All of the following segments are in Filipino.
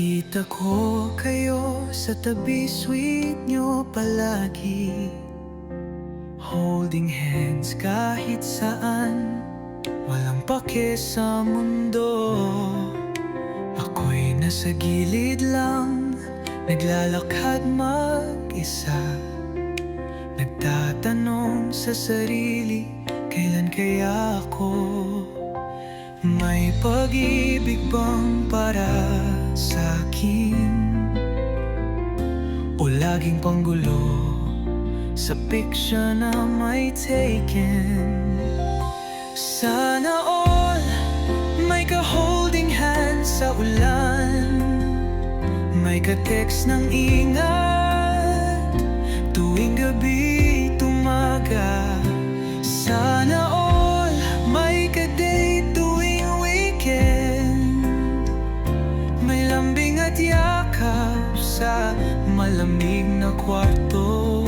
Makita ko kayo sa tabi, sweet nyo palagi. Holding hands kahit saan, walang pake sa mundo. Ako'y nasa gilid lang, naglalakad mag-isa. Nagtatanong sa sarili, kailan kaya ako? May pag-ibig bang para sa'kin? O laging panggulo sa picture na may taken? Sana all may ka-holding hand sa ulan, may ka-text ng ingat tuwing gabi tumaga. Sana all may ka-date tuwing weekend, may lambing at yakap sa malamig na kwarto.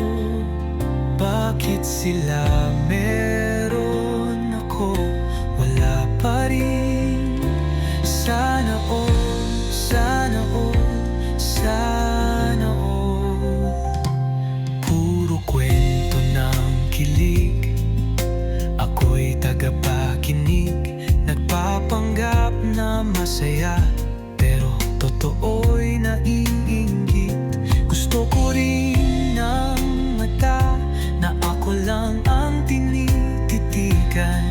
Bakit sila meron, ako wala pa rin? Sana all, sana all, sana all. Puro kwento ng kilig, ako'y tagapakinig. Nagpapanggap na masaya, pero totoo'y naiinggit. Gusto ko rin ng mata na ako lang ang tinititigan,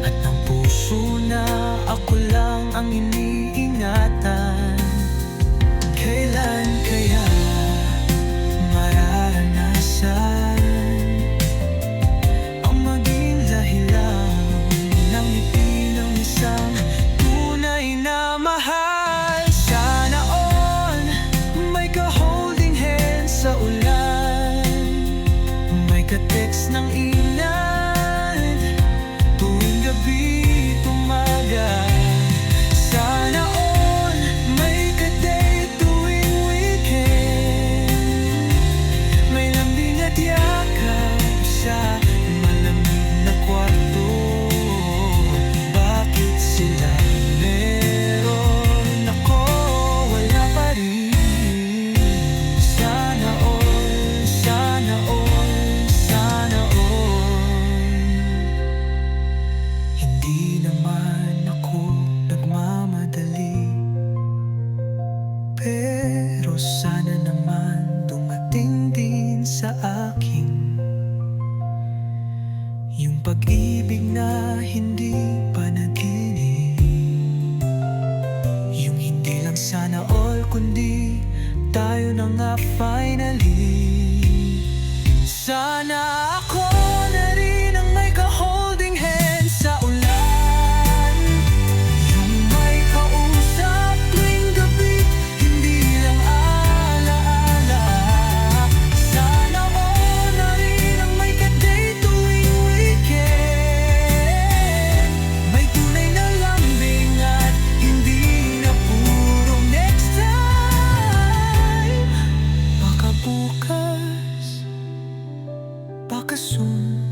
at ng puso na ako lang ang iniingatan. Kailan kaya mararanasan ang maging dahilan ng ngiti ng isang tunay na mahal? Sana all may ka-holding hands sa ulan, may ka-text ng inat tuwing gabi tumaga. Sana all may ka-date tuwing weekend, may lambing at yakap sa malamig na kwarto. Bakit sila meron, ako wala pa rin? Sana all, sana all, sana all. Hindi naman ako nagmamadali, pero sana naman dumating din sa akin yung pag-ibig na hindi panaginip. Yung hindi lang sana all, kundi tayo na nga finally. Sana ako na rin ang may ka-holding hands sa ulan, yung may kausap tuwing gabi, hindi lang alaala. Sana all na rin ang may ka-date tuwing weekend, may tunay na lambing at hindi na puro next time. Baka bukas, baka soon,